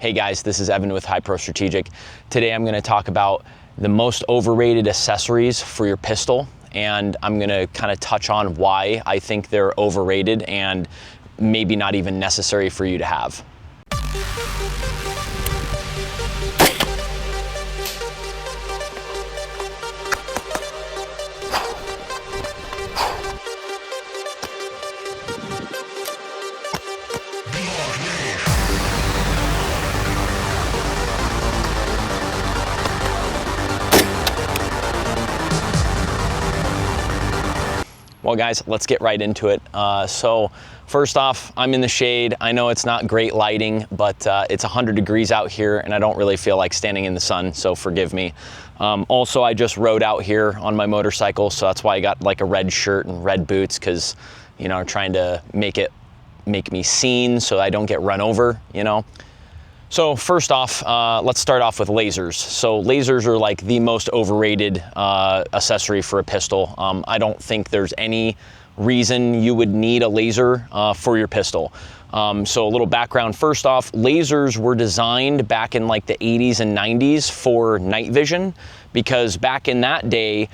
Hey guys, this is Evan with HighProStrategic. Today I'm going to talk about the most overrated accessories for your pistol, and I'm going to kind of touch on why I think they're overrated and maybe not even necessary for you to have. Well guys, let's get right into it. So first off, I'm in the shade. I know it's not great lighting, but it's 100 degrees out here and I don't really feel like standing in the sun, so forgive me. Also, I just rode out here on my motorcycle, so that's why I got like a red shirt and red boots, because, you know, I'm trying to make me seen so I don't get run over, you know. So first off, let's start off with lasers. So lasers are like the most overrated accessory for a pistol. I don't think there's any reason you would need a laser for your pistol. So a little background. First off, lasers were designed back in like the 80s and 90s for night vision, because back in that day,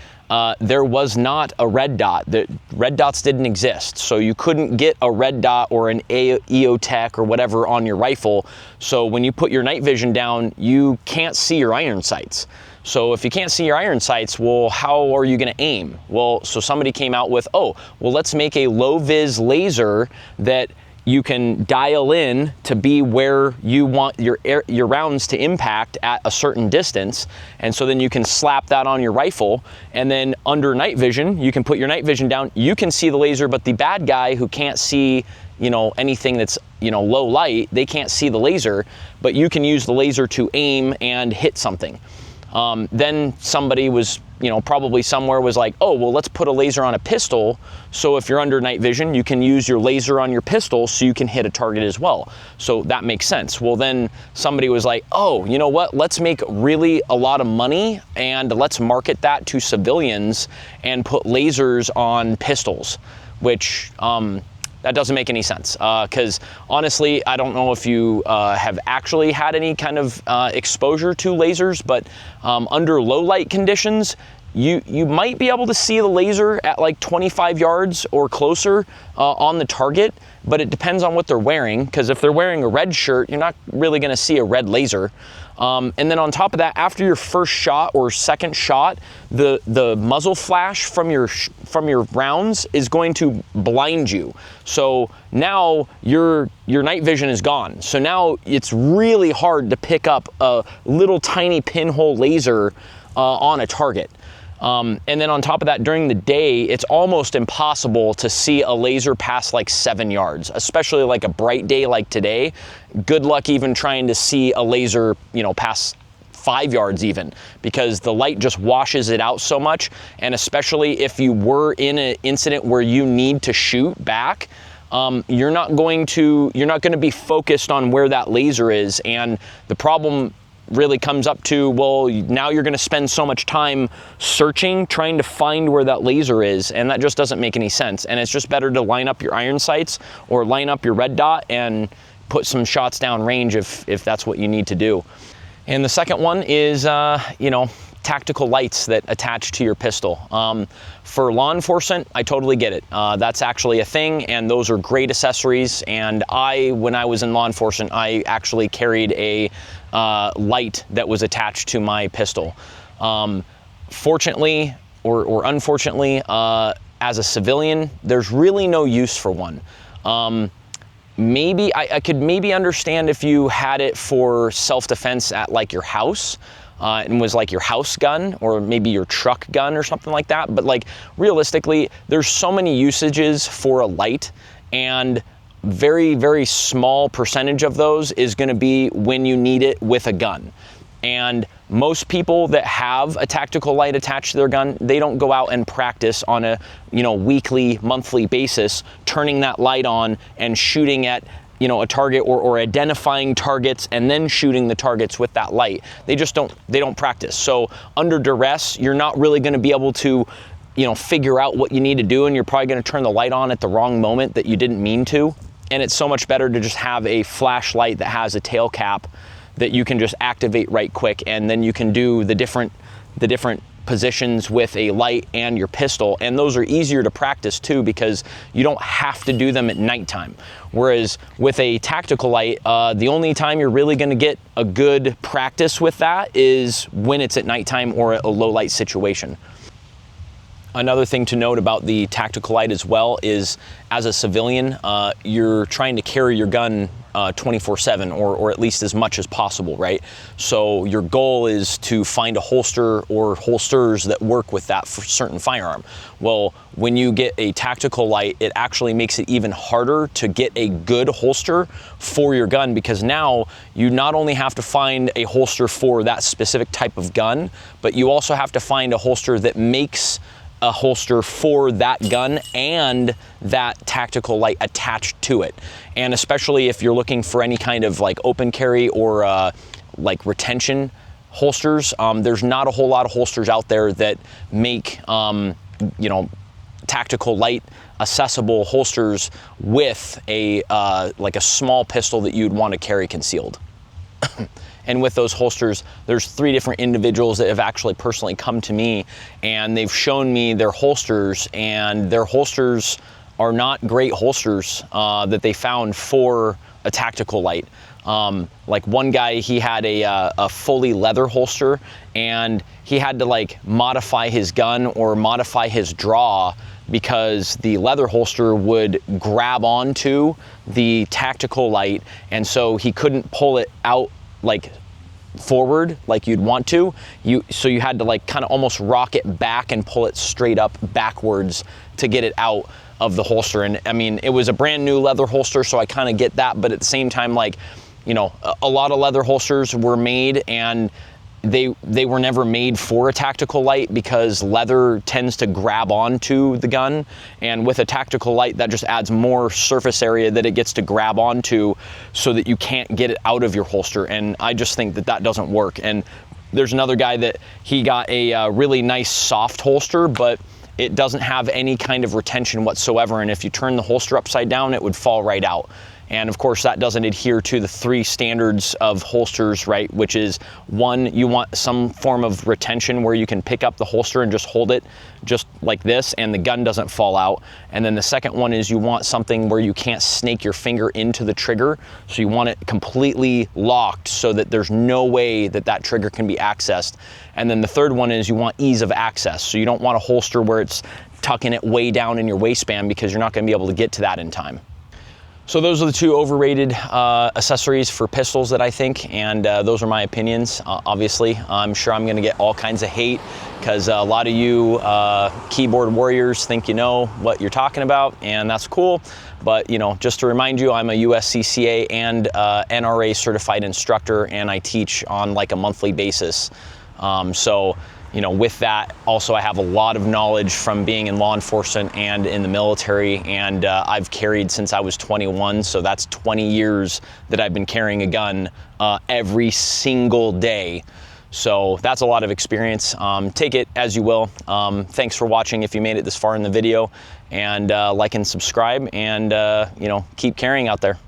there was not a red dot. The red dots didn't exist, so you couldn't get a red dot or an EOTech or whatever on your rifle. So when you put your night vision down, you can't see your iron sights. So if you can't see your iron sights, well, how are you going to aim? Well, so somebody came out with, oh, well, let's make a low vis laser that you can dial in to be where you want your rounds to impact at a certain distance. And so then you can slap that on your rifle, and then under night vision, you can put your night vision down. You can see the laser, but the bad guy who can't see, you know, anything that's, you know, low light, they can't see the laser, but you can use the laser to aim and hit something. Then somebody was, you know, probably somewhere was like, oh, well, let's put a laser on a pistol. So if you're under night vision, you can use your laser on your pistol so you can hit a target as well. So that makes sense. Well, then somebody was like, oh, you know what? Let's make really a lot of money and let's market that to civilians and put lasers on pistols, which, that doesn't make any sense, because honestly, I don't know if you have actually had any kind of exposure to lasers, but under low light conditions, you might be able to see the laser at like 25 yards or closer on the target, but it depends on what they're wearing, because if they're wearing a red shirt, you're not really going to see a red laser. And then on top of that, after your first shot or second shot, the muzzle flash from your rounds is going to blind you. So now your night vision is gone. So now it's really hard to pick up a little tiny pinhole laser on a target. And then on top of that, during the day, it's almost impossible to see a laser past like 7 yards, especially like a bright day like today. Good luck even trying to see a laser, you know, past 5 yards even, because the light just washes it out so much. And especially if you were in an incident where you need to shoot back, you're not going to be focused on where that laser is. And the problem really comes up to, well, now you're going to spend so much time searching, trying to find where that laser is, and that just doesn't make any sense. And it's just better to line up your iron sights or line up your red dot and put some shots down range if that's what you need to do. And the second one is, you know, tactical lights that attach to your pistol. For law enforcement, I totally get it. That's actually a thing, and those are great accessories. And when I was in law enforcement, I actually carried a light that was attached to my pistol. Fortunately or unfortunately, as a civilian, there's really no use for one. Maybe I could maybe understand if you had it for self-defense at like your house, and was like your house gun or maybe your truck gun or something like that. But like realistically, there's so many usages for a light, and very, very small percentage of those is going to be when you need it with a gun. And most people that have a tactical light attached to their gun, they don't go out and practice on a, you know, weekly, monthly basis, turning that light on and shooting at, you know, a target or identifying targets and then shooting the targets with that light. They don't practice. So under duress, you're not really going to be able to, you know, figure out what you need to do, and you're probably going to turn the light on at the wrong moment that you didn't mean to. And it's so much better to just have a flashlight that has a tail cap that you can just activate right quick, and then you can do the different positions with a light and your pistol, and those are easier to practice too because you don't have to do them at nighttime. Whereas with a tactical light, the only time you're really going to get a good practice with that is when it's at nighttime or a low light situation. Another thing to note about the tactical light as well is, as a civilian, you're trying to carry your gun 24/7 or at least as much as possible, right? So your goal is to find a holster or holsters that work with that for certain firearm. Well, when you get a tactical light, it actually makes it even harder to get a good holster for your gun, because now you not only have to find a holster for that specific type of gun, but you also have to find a holster that makes a holster for that gun and that tactical light attached to it. And especially if you're looking for any kind of like open carry or like retention holsters, there's not a whole lot of holsters out there that make you know, tactical light accessible holsters with a like a small pistol that you'd want to carry concealed. And with those holsters, there's 3 different individuals that have actually personally come to me, and they've shown me their holsters, and their holsters are not great holsters that they found for a tactical light. Like one guy, he had a fully leather holster, and he had to like modify his gun or modify his draw because the leather holster would grab onto the tactical light, and so he couldn't pull it out like forward like you'd want to. So you had to like kind of almost rock it back and pull it straight up backwards to get it out of the holster. And I mean, it was a brand new leather holster, so I kind of get that, but at the same time, like, you know, a lot of leather holsters were made and they were never made for a tactical light because leather tends to grab onto the gun, and with a tactical light that just adds more surface area that it gets to grab onto so that you can't get it out of your holster. And I just think that that doesn't work. And there's another guy that he got a really nice soft holster, but it doesn't have any kind of retention whatsoever, and if you turn the holster upside down, it would fall right out. And of course, that doesn't adhere to the 3 standards of holsters, right? Which is, 1, you want some form of retention where you can pick up the holster and just hold it just like this and the gun doesn't fall out. And then the second one is you want something where you can't snake your finger into the trigger. So you want it completely locked so that there's no way that that trigger can be accessed. And then the third one is you want ease of access. So you don't want a holster where it's tucking it way down in your waistband because you're not going to be able to get to that in time. So those are the 2 overrated accessories for pistols that I think, and those are my opinions. Obviously, I'm sure I'm going to get all kinds of hate because a lot of you keyboard warriors think you know what you're talking about, and that's cool. But you know, just to remind you, I'm a USCCA and NRA certified instructor, and I teach on like a monthly basis. So you know, with that, also I have a lot of knowledge from being in law enforcement and in the military, and I've carried since I was 21, so that's 20 years that I've been carrying a gun every single day. So that's a lot of experience. Take it as you will. Thanks for watching if you made it this far in the video, and like and subscribe, and you know, keep carrying out there.